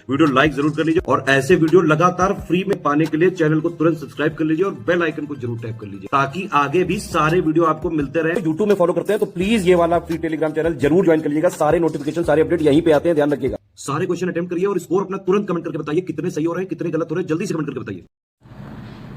Video like जरूर कर लीजिए और ऐसे वीडियो लगातार फ्री में पाने के लिए चैनल को तुरंत सब्सक्राइब कर लीजिए और बेल आइकन को जरूर टैप कर लीजिए ताकि आगे भी सारे वीडियो आपको मिलते रहे। यूट्यूब में फॉलो करते हैं तो प्लीज ये वाला फ्री टेलीग्राम चैनल जरूर ज्वाइन कर लीजिएगा। सारे नोटिफिकेशन सारे अपडेट यहीं पे आते हैं, ध्यान रखिएगा। सारे क्वेश्चन अटेम्प्ट करिए और स्कोर अपना तुरंत कमेंट करके बताइए कितने सही हो रहे हैं कितने गलत हो रहे हैं, जल्दी से कमेंट करके बताइए।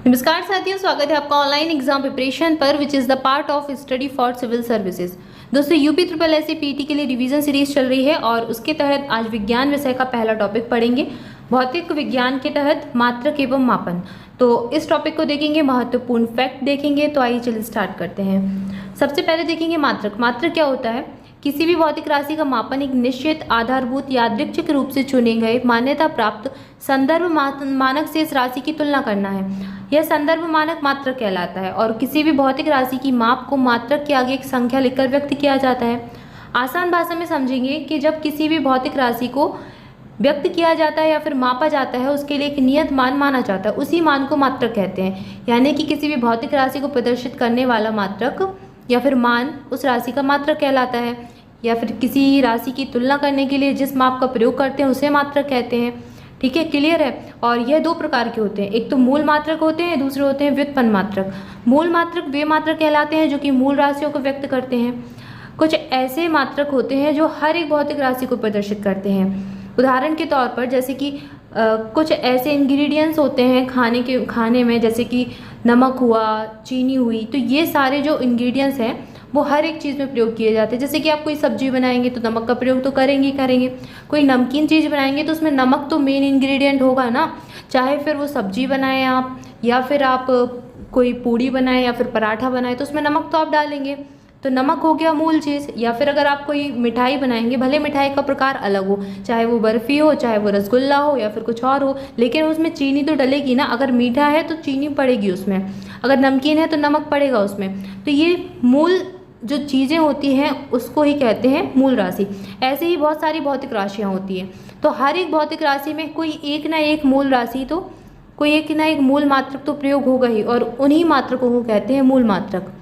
नमस्कार साथियों, स्वागत है आपका ऑनलाइन एग्जाम प्रिपरेशन पर which is the part of study for civil services. दोस्तों यूपी ट्रिपल एस पीटी के लिए रिवीजन सीरीज चल रही है और उसके तहत आज विज्ञान विषय का पहला टॉपिक पढ़ेंगे, भौतिक विज्ञान के तहत मात्रक एवं मापन। तो इस टॉपिक को देखेंगे, महत्वपूर्ण फैक्ट देखेंगे। तो आइए चलिए स्टार्ट करते हैं। सबसे पहले देखेंगे मात्रक। मात्रक क्या होता है? किसी भी भौतिक राशि का मापन एक निश्चित आधारभूत यादृच्छिक रूप से चुने गए मान्यता प्राप्त संदर्भ मानक से इस राशि की तुलना करना है। यह संदर्भ मानक मात्रक कहलाता है और किसी भी भौतिक राशि की माप को मात्रक के आगे एक संख्या लिखकर व्यक्त किया जाता है। आसान भाषा में समझेंगे कि जब किसी भी भौतिक राशि को व्यक्त किया जाता है या फिर मापा जाता है, उसके लिए एक नियत मान माना जाता है, उसी मान को मात्रक कहते हैं। यानी कि किसी भी भौतिक राशि को प्रदर्शित करने वाला मात्रक या फिर मान उस राशि का मात्रक कहलाता है। या फिर किसी राशि की तुलना करने के लिए जिस माप का प्रयोग करते हैं उसे मात्रक कहते हैं। ठीक है, क्लियर है। और यह दो प्रकार के होते हैं, एक तो मूल मात्रक होते हैं, दूसरे होते हैं व्युत्पन्न मात्रक। मूल मात्रक वे मात्रक कहलाते हैं जो कि मूल राशियों को व्यक्त करते हैं। कुछ ऐसे मात्रक होते हैं जो हर एक भौतिक राशि को प्रदर्शित करते हैं। उदाहरण के तौर पर जैसे कि कुछ ऐसे इंग्रेडिएंट्स होते हैं खाने में, जैसे कि नमक हुआ, चीनी हुई। तो ये सारे जो इंग्रेडिएंट्स हैं वो हर एक चीज़ में प्रयोग किए जाते हैं। जैसे कि आप कोई सब्जी बनाएंगे तो नमक का प्रयोग तो करेंगे ही करेंगे। कोई नमकीन चीज़ बनाएंगे तो उसमें नमक तो मेन इंग्रेडिएंट होगा ना। चाहे फिर वो सब्जी बनाएं आप, या फिर आप कोई पूड़ी बनाएं या फिर पराठा बनाएं तो उसमें नमक तो आप डालेंगे। तो नमक हो गया मूल चीज़। या फिर अगर आप कोई मिठाई बनाएंगे, भले मिठाई का प्रकार अलग हो, चाहे वो बर्फ़ी हो, चाहे वो रसगुल्ला हो या फिर कुछ और हो, लेकिन उसमें चीनी तो डलेगी ना। अगर मीठा है तो चीनी पड़ेगी उसमें, अगर नमकीन है तो नमक पड़ेगा उसमें। तो ये मूल जो चीज़ें होती हैं उसको ही कहते हैं मूल राशि। ऐसे ही बहुत सारी भौतिक राशियाँ होती हैं। तो हर एक भौतिक राशि में कोई एक ना एक मूल राशि तो कोई एक ना एक मूल मात्रक तो प्रयोग होगा ही, और उन्हीं मात्रकों को कहते हैं मूल मात्रक।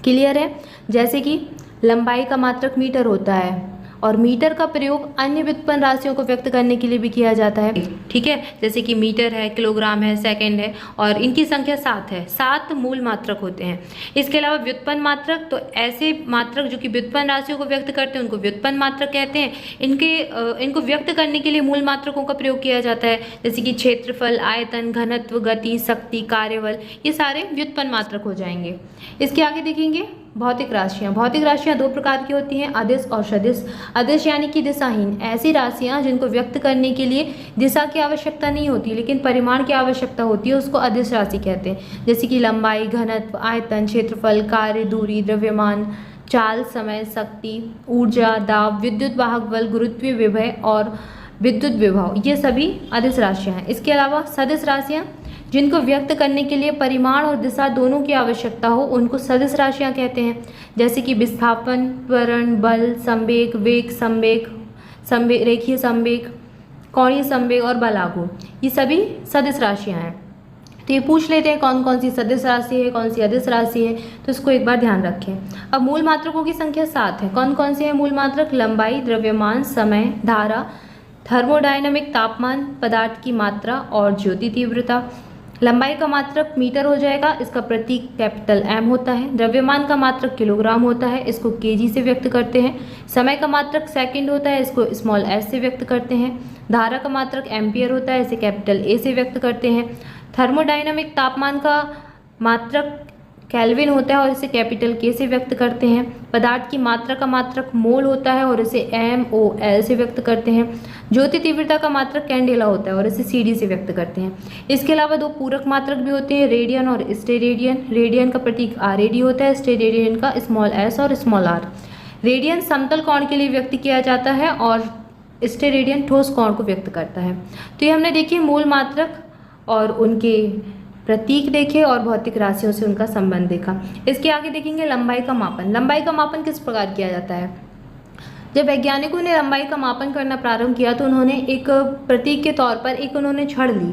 क्लियर है? जैसे कि लंबाई का मात्रक मीटर होता है और मीटर का प्रयोग अन्य व्युत्पन्न राशियों को व्यक्त करने के लिए भी किया जाता है। ठीक है, जैसे कि मीटर है, किलोग्राम है, सेकंड है, और इनकी संख्या 7 है। 7 मूल मात्रक होते हैं। इसके अलावा व्युत्पन्न मात्रक, तो ऐसे मात्रक जो कि व्युत्पन्न राशियों को व्यक्त करते हैं उनको व्युत्पन्न मात्रक कहते हैं। इनको व्यक्त करने के लिए मूल मात्रकों का प्रयोग किया जाता है, जैसे कि क्षेत्रफल, आयतन, घनत्व, गति, शक्ति, कार्यबल, ये सारे व्युत्पन्न मात्रक हो जाएंगे। इसके आगे देखेंगे भौतिक राशियाँ। भौतिक राशियाँ दो प्रकार की होती हैं, अदिश और सदिश। अदिश यानी कि दिशाहीन, ऐसी राशियाँ जिनको व्यक्त करने के लिए दिशा की आवश्यकता नहीं होती लेकिन परिमाण की आवश्यकता होती है, उसको अदिश राशि कहते हैं। जैसे कि लंबाई, घनत्व, आयतन, क्षेत्रफल, कार्य, दूरी, द्रव्यमान, चाल, समय, शक्ति, ऊर्जा, दाब, विद्युत वाहक बल, गुरुत्वीय विभव और विद्युत विभव, ये सभी अदिश राशियाँ हैं। इसके अलावा सदिश राशियाँ जिनको व्यक्त करने के लिए परिमाण और दिशा दोनों की आवश्यकता हो उनको सदिश राशियाँ कहते हैं। जैसे कि विस्थापन, त्वरण, बल, संवेग, वेग, संवेग, रेखीय संवेग, कोणीय संवेग और बलागु, ये सभी सदिश राशियाँ हैं। तो ये पूछ लेते हैं कौन कौन सी सदिश राशि है, कौन सी अदिश राशि है, तो इसको एक बार ध्यान रखें। अब मूल मात्रकों की संख्या 7 है। कौन कौन से हैं मूल मात्रक? लंबाई, द्रव्यमान, समय, धारा, थर्मोडायनामिक, तापमान, पदार्थ की मात्रा और ज्योति तीव्रता। लंबाई का मात्रक मीटर हो जाएगा, इसका प्रतीक कैपिटल M होता है। द्रव्यमान का मात्रक किलोग्राम होता है, इसको केजी से व्यक्त करते हैं। समय का मात्रक सेकंड होता है, इसको स्मॉल s से व्यक्त करते हैं। धारा का मात्रक एम्पियर होता है, इसे कैपिटल A से व्यक्त करते हैं। थर्मोडायनामिक तापमान का मात्रक केल्विन होता है और इसे कैपिटल K से व्यक्त करते हैं। पदार्थ की मात्रा का मात्रक मोल होता है और इसे MOL से व्यक्त करते हैं। ज्योति तीव्रता का मात्रक कैंडेला होता है और इसे CD से व्यक्त करते हैं। इसके अलावा दो पूरक मात्रक भी होते हैं, रेडियन और स्टेरेडियन। रेडियन का प्रतीक RAD होता है, स्टेरेडियन का स्मॉल s और स्मॉल r। रेडियन समतल कोण के लिए व्यक्त किया जाता है और स्टेरेडियन ठोस कोण को व्यक्त करता है। तो ये हमने देखिए मूल मात्रक और उनके प्रतीक देखे और भौतिक राशियों से उनका संबंध देखा। इसके आगे देखेंगे लंबाई का मापन। लंबाई का मापन किस प्रकार किया जाता है? जब वैज्ञानिकों ने लंबाई का मापन करना प्रारंभ किया तो उन्होंने एक प्रतीक के तौर पर उन्होंने छड़ ली।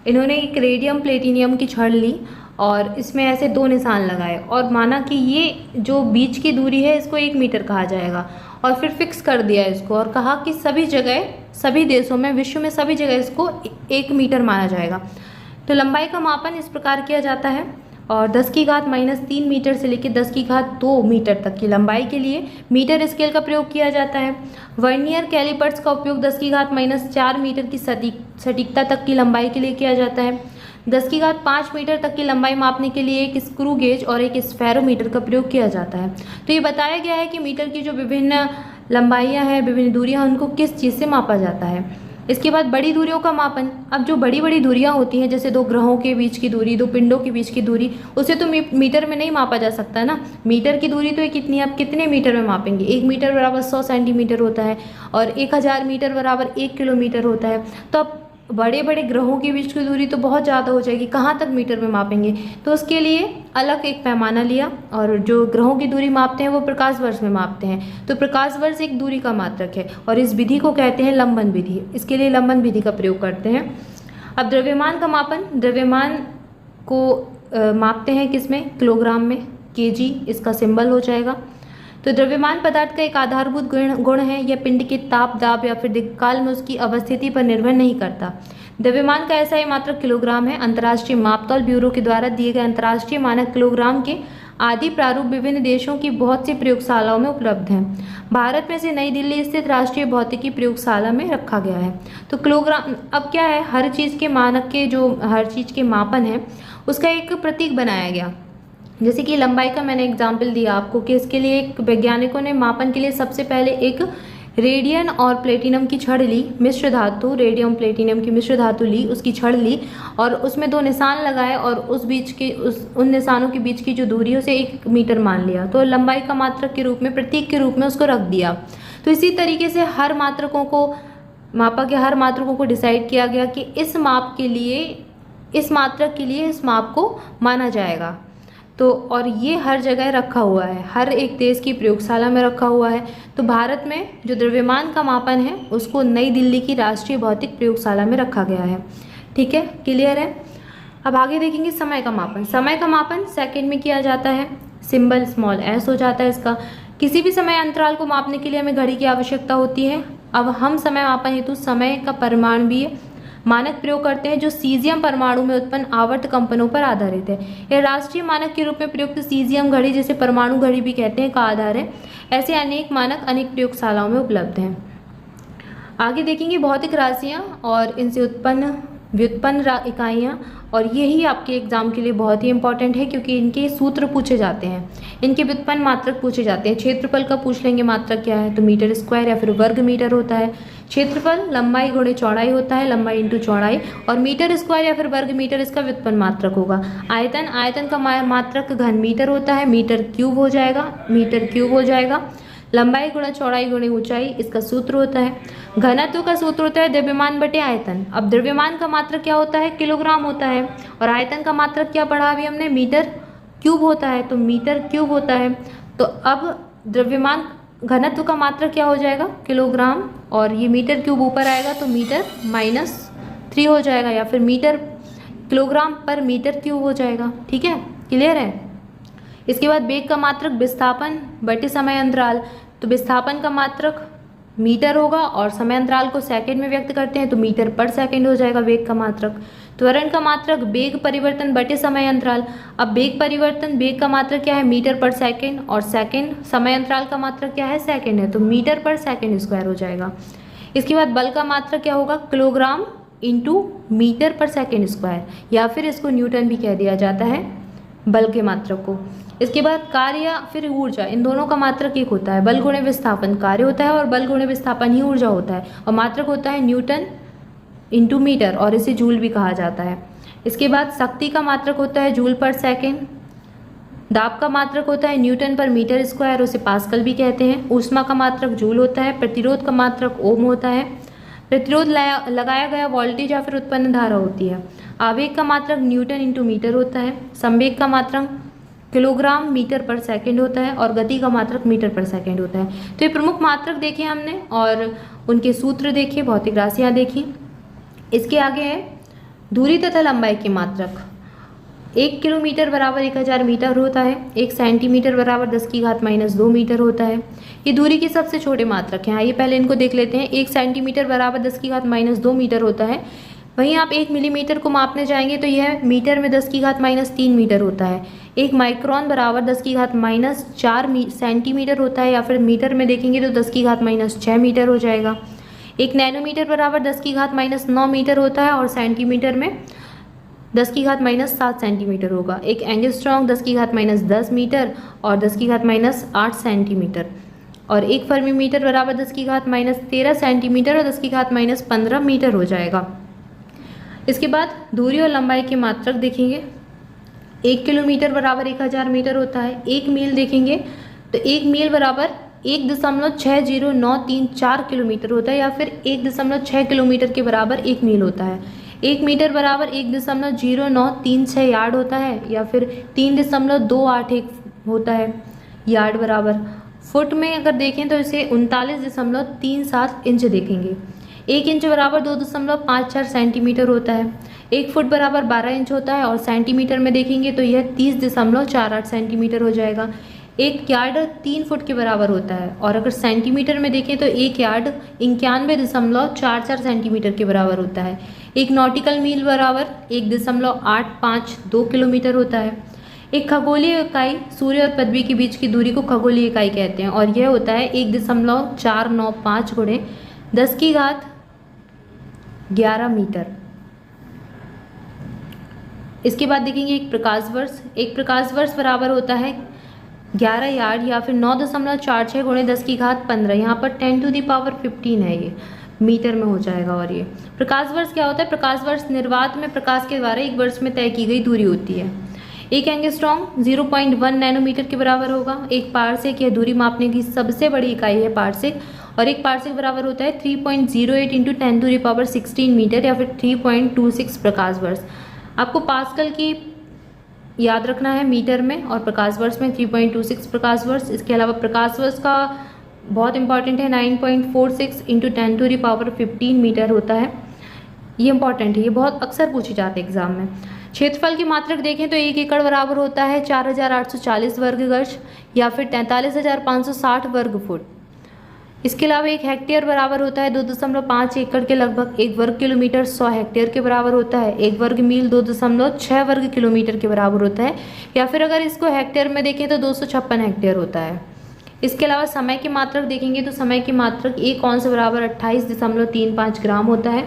इन्होंने एक रेडियम प्लेटिनियम की छड़ ली और इसमें ऐसे 2 निशान लगाए और माना कि ये जो बीच की दूरी है इसको 1 मीटर कहा जाएगा, और फिर फिक्स कर दिया इसको और कहा कि सभी जगह सभी देशों में, विश्व में सभी जगह इसको 1 मीटर माना जाएगा। तो लंबाई का मापन इस प्रकार किया जाता है और 10⁻³ मीटर से लेकर 10⁻² मीटर तक की लंबाई के लिए मीटर स्केल का प्रयोग किया जाता है। वर्नियर कैलिपर्स का उपयोग 10⁻⁴ मीटर की सटीकता तक की लंबाई के लिए किया जाता है। 10⁵ मीटर तक की लंबाई मापने के लिए एक स्क्रू गेज और एक स्फेरोमीटर का प्रयोग किया जाता है। तो ये बताया गया है कि मीटर की जो विभिन्न लंबाइयाँ हैं, विभिन्न दूरियाँ, उनको किस चीज़ से मापा जाता है। इसके बाद बड़ी दूरियों का मापन। अब जो बड़ी बड़ी दूरियां होती हैं, जैसे 2 ग्रहों के बीच की दूरी, 2 पिंडों के बीच की दूरी, उसे तो मीटर में नहीं मापा जा सकता है ना। मीटर की दूरी तो ये कितनी है, आप कितने मीटर में मापेंगे। 1 मीटर बराबर 100 सेंटीमीटर होता है और 1000 मीटर बराबर 1 किलोमीटर होता है। तो अब बड़े बड़े ग्रहों के बीच की दूरी तो बहुत ज़्यादा हो जाएगी, कहाँ तक मीटर में मापेंगे। तो उसके लिए अलग एक पैमाना लिया और जो ग्रहों की दूरी मापते हैं वो प्रकाश वर्ष में मापते हैं। तो प्रकाश वर्ष एक दूरी का मात्रक है और इस विधि को कहते हैं लंबन विधि। इसके लिए लंबन विधि का प्रयोग करते हैं। अब द्रव्यमान का मापन। द्रव्यमान को मापते हैं किसमें, किलोग्राम में। kg इसका सिंबल हो जाएगा। तो द्रव्यमान पदार्थ का एक आधारभूत गुण है। यह पिंड के ताप, दाब या फिर दीर्घकाल में उसकी अवस्थिति पर निर्भर नहीं करता। द्रव्यमान का ऐसा ही मात्रक किलोग्राम है। अंतर्राष्ट्रीय मापतौल ब्यूरो के द्वारा दिए गए अंतर्राष्ट्रीय मानक किलोग्राम के आदि प्रारूप विभिन्न देशों की बहुत सी प्रयोगशालाओं में उपलब्ध हैं। भारत में से नई दिल्ली स्थित राष्ट्रीय भौतिकी प्रयोगशाला में रखा गया है। तो किलोग्राम अब क्या है, हर चीज़ के मानक के जो हर चीज़ के मापन है उसका एक प्रतीक बनाया गया। जैसे कि लंबाई का मैंने एग्जाम्पल दिया आपको कि इसके लिए एक वैज्ञानिकों ने मापन के लिए सबसे पहले एक रेडियम और प्लेटिनम की छड़ ली, मिश्र धातु, रेडियम प्लेटिनम की मिश्र धातु ली, उसकी छड़ ली और उसमें 2 निशान लगाए और उन निशानों के बीच की जो दूरी है उसे 1 मीटर मान लिया। तो लंबाई का मात्रक के रूप में, प्रतीक के रूप में उसको रख दिया। तो इसी तरीके से हर मात्रकों को मापा गया, हर मात्रकों को डिसाइड किया गया कि इस माप के लिए, इस मात्रक के लिए इस माप को माना जाएगा। तो और ये हर जगह रखा हुआ है, हर एक देश की प्रयोगशाला में रखा हुआ है। तो भारत में जो द्रव्यमान का मापन है उसको नई दिल्ली की राष्ट्रीय भौतिक प्रयोगशाला में रखा गया है। ठीक है, क्लियर है। अब आगे देखेंगे समय का मापन। समय का मापन सेकंड में किया जाता है। सिंबल स्मॉल s हो जाता है इसका। किसी भी समय अंतराल को मापने के लिए हमें घड़ी की आवश्यकता होती है। अब हम समय मापन हेतु समय का परमाणुवीय मानक प्रयोग करते हैं जो सीजियम परमाणु में उत्पन्न आवर्त कंपनों पर आधारित है। यह राष्ट्रीय मानक के रूप में प्रयुक्त सीजियम घड़ी, जिसे परमाणु घड़ी भी कहते हैं, का आधार है। ऐसे अनेक मानक अनेक प्रयोगशालाओं में उपलब्ध हैं। आगे देखेंगे भौतिक राशियां और इनसे उत्पन्न व्युत्पन्न इकाइयाँ, और यही आपके एग्जाम के लिए बहुत ही इंपॉर्टेंट है क्योंकि इनके सूत्र पूछे जाते हैं, इनके व्युत्पन्न मात्रक पूछे जाते हैं। क्षेत्रफल का पूछ लेंगे मात्रक क्या है, तो मीटर स्क्वायर या फिर वर्ग मीटर होता है। क्षेत्रफल लंबाई गुणे चौड़ाई होता है, लंबाई इंटू चौड़ाई, और मीटर स्क्वायर या फिर वर्ग मीटर इसका व्युत्पन्न मात्रक होगा। आयतन, आयतन का मात्रक घन मीटर होता है, मीटर क्यूब हो जाएगा, मीटर क्यूब हो जाएगा। लंबाई गुणा चौड़ाई गुणे ऊंचाई इसका सूत्र होता है। घनत्व का सूत्र होता है द्रव्यमान बटे आयतन। अब द्रव्यमान का मात्रक क्या होता है, किलोग्राम होता है, और आयतन का मात्रक क्या पढ़ा अभी हमने, मीटर क्यूब होता है, तो मीटर क्यूब होता है। तो अब द्रव्यमान घनत्व का मात्रक क्या हो जाएगा, किलोग्राम, और ये मीटर क्यूब ऊपर आएगा तो मीटर -3 हो जाएगा, या फिर मीटर किलोग्राम पर मीटर क्यूब हो जाएगा। ठीक है, क्लियर है। इसके बाद वेग का मात्रक विस्थापन बटे समय अंतराल, तो विस्थापन का मात्रक मीटर होगा और समय अंतराल को सेकंड में व्यक्त करते हैं तो मीटर पर सेकंड हो जाएगा वेग का मात्रक। त्वरण का मात्रक वेग परिवर्तन बटे समय अंतराल। अब वेग परिवर्तन, वेग का मात्रक क्या है, मीटर पर सेकंड, और सेकंड समय अंतराल का मात्रक क्या है, सेकंड है, तो मीटर पर सेकंड स्क्वायर हो जाएगा। इसके बाद बल का मात्रक क्या होगा, किलोग्राम इंटू मीटर पर सेकंड स्क्वायर, या फिर इसको न्यूटन भी कह दिया जाता है बल के मात्रक को। इसके बाद कार्य या फिर ऊर्जा, इन दोनों का मात्रक एक होता है। बल गुणे विस्थापन कार्य होता है और बल गुणे विस्थापन ही ऊर्जा होता है, और मात्रक होता है न्यूटन इंटू मीटर, और इसे जूल भी कहा जाता है। इसके बाद शक्ति का मात्रक होता है जूल पर सेकेंड। दाब का मात्रक होता है न्यूटन पर मीटर स्क्वायर, उसे पास्कल भी कहते हैं। ऊष्मा का मात्रक जूल होता है। प्रतिरोध का मात्रक ओम होता है। प्रतिरोध लगाया गया वोल्टेज या फिर उत्पन्न धारा होती है। आवेग का मात्रक न्यूटन इंटू मीटर होता है। संवेग का मात्रक किलोग्राम मीटर पर सेकंड होता है, और गति का मात्रक मीटर पर सेकंड होता है। तो ये प्रमुख मात्रक देखे हमने और उनके सूत्र देखे, भौतिक राशियाँ देखी। इसके आगे है दूरी तथा लंबाई के मात्रक। 1 किलोमीटर बराबर 1000 मीटर होता है। 1 सेंटीमीटर बराबर 10⁻² मीटर होता है। ये दूरी के सबसे छोटे मात्रक हैं। आइए पहले इनको देख लेते हैं। 1 सेंटीमीटर बराबर 10⁻² मीटर होता है। वहीं आप 1 मिलीमीटर को मापने जाएंगे तो यह मीटर में 10⁻³ मीटर होता है। 1 माइक्रोन बराबर 10⁻⁴ सेंटीमीटर होता है, या फिर मीटर में देखेंगे तो 10⁻6 मीटर हो जाएगा। 1 नैनोमीटर बराबर 10⁻9 मीटर होता है और सेंटीमीटर में 10⁻7 सेंटीमीटर होगा। 1 एंगस्ट्रॉम 10⁻10 मीटर और 10⁻8 सेंटीमीटर, और 1 फर्मीमीटर बराबर 10⁻13 सेंटीमीटर और 10⁻15 मीटर हो जाएगा। इसके बाद दूरी और लंबाई के मात्रक देखेंगे। 1 किलोमीटर बराबर 1000 मीटर होता है। 1 मील देखेंगे तो 1 मील बराबर 1.60934 किलोमीटर होता है, या फिर 1.6 किलोमीटर के बराबर 1 मील होता है। 1 मीटर बराबर 1.0936 यार्ड होता है, या फिर 3.281 होता है यार्ड बराबर। फुट में अगर देखें तो इसे 39.37 इंच देखेंगे। 1 इंच बराबर 2.54 सेंटीमीटर होता है। 1 फुट बराबर 12 इंच होता है, और सेंटीमीटर में देखेंगे तो यह 30.48 सेंटीमीटर हो जाएगा। 1 यार्ड 3 फुट के बराबर होता है, और अगर सेंटीमीटर में देखें तो 1 यार्ड 91.44 सेंटीमीटर के बराबर होता है। 1 नॉटिकल मील बराबर 1.852 किलोमीटर होता है। एक खगोलीय इकाई सूर्य और पृथ्वी के बीच की दूरी को खगोलीय इकाई कहते हैं, और यह होता है 1.495 गुणे 10⁻11 मीटर। इसके बाद देखेंगे एक प्रकाश वर्ष। एक प्रकाश वर्ष बराबर होता है 11 यार्ड, या फिर 9.46 गुणे 10⁻15। यहाँ पर 10⁻15 है, ये मीटर में हो जाएगा। और ये प्रकाश वर्ष क्या होता है? प्रकाश वर्ष निर्वात में प्रकाश के द्वारा एक वर्ष में तय की गई दूरी होती है। 1 एंगस्ट्रॉम 0.1 नैनोमीटर के बराबर होगा। 1 पारसेक यह दूरी मापने की सबसे बड़ी इकाई है, पारसेक, और 1 पारसेक बराबर होता है 3.08 × 10⁻16 मीटर, या फिर 3.26 प्रकाश वर्ष। आपको पास्कल की याद रखना है मीटर में, और प्रकाश वर्ष में 3.26 प्रकाश वर्ष। इसके अलावा प्रकाश वर्ष का बहुत इंपॉर्टेंट है, 9.46 × 10⁻15 मीटर होता है। ये इंपॉर्टेंट है, ये बहुत अक्सर पूछे जाते हैं एग्जाम में। क्षेत्रफल की मात्रक देखें तो 1 एकड़ बराबर होता है 4840 वर्ग गज, या फिर 43,560 वर्ग फुट। इसके अलावा 1 हेक्टेयर बराबर होता है 2.5 एकड़ के लगभग। 1 वर्ग किलोमीटर 100 हेक्टेयर के बराबर होता है। 1 वर्ग मील 2.6 वर्ग किलोमीटर के बराबर होता है, या फिर अगर इसको हेक्टेयर में देखें तो 256 हेक्टेयर होता है। इसके अलावा समय की मात्रक देखेंगे तो समय की मात्रक 1 औंस बराबर 28.35 ग्राम होता है।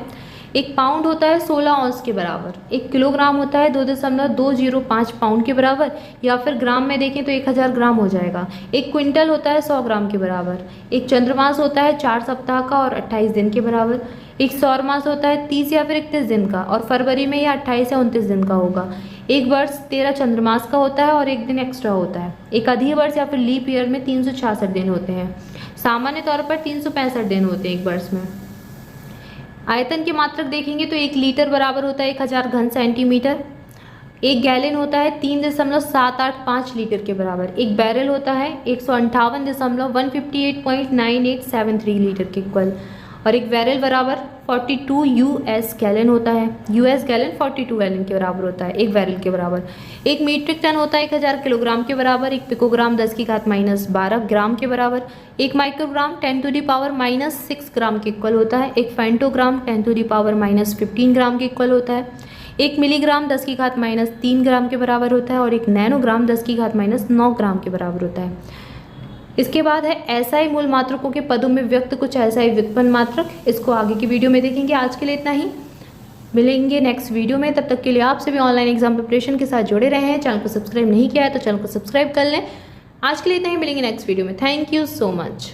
1 पाउंड होता है 16 औंस के बराबर। 1 किलोग्राम होता है 2.205 पाउंड के बराबर, या फिर ग्राम में देखें तो 1000 ग्राम हो जाएगा। 1 क्विंटल होता है 100 ग्राम के बराबर। 1 चंद्रमास होता है 4 सप्ताह का और 28 दिन के बराबर। 1 सौर मास होता है 30 या फिर 31 दिन का, और फरवरी में यह 28 या 29 दिन का होगा। 1 वर्ष 13 चंद्रमास का होता है और 1 दिन एक्स्ट्रा होता है। 1 अधि वर्ष या फिर लीप ईयर में 366 दिन होते हैं। सामान्य तौर पर 365 दिन होते हैं 1 वर्ष में। आयतन की मात्रक देखेंगे तो 1 लीटर बराबर होता है 1000 घन सेंटीमीटर। 1 गैलन होता है 3.785 लीटर के बराबर। 1 बैरल होता है 158.158.9873 लीटर के इक्वल, और 1 बैरल बराबर 42 यूएस गैलन होता है। यूएस गैलन 42 गैलन के बराबर होता है 1 बैरल के बराबर। 1 मीट्रिक टन होता है 1000 किलोग्राम के बराबर। 1 पिकोग्राम 10⁻12 ग्राम के बराबर। 1 माइक्रोग्राम 10⁻6 ग्राम के इक्वल होता है। 1 फेंटोग्राम 10⁻15 ग्राम के इक्वल होता है। 1 मिलीग्राम 10⁻3 ग्राम के बराबर होता है, और 1 नैनोग्राम 10⁻9 ग्राम के बराबर होता है। इसके बाद है एसआई मूल मात्रकों के पदों में व्यक्त कुछ एसआई व्युत्पन्न मात्रक। इसको आगे की वीडियो में देखेंगे। आज के लिए इतना ही, मिलेंगे नेक्स्ट वीडियो में। तब तक के लिए आप सभी ऑनलाइन एग्जाम प्रिपरेशन के साथ जुड़े रहे हैं। चैनल को सब्सक्राइब नहीं किया है तो चैनल को सब्सक्राइब कर लें। आज के लिए इतना ही, मिलेंगे नेक्स्ट वीडियो में। Thank you so much.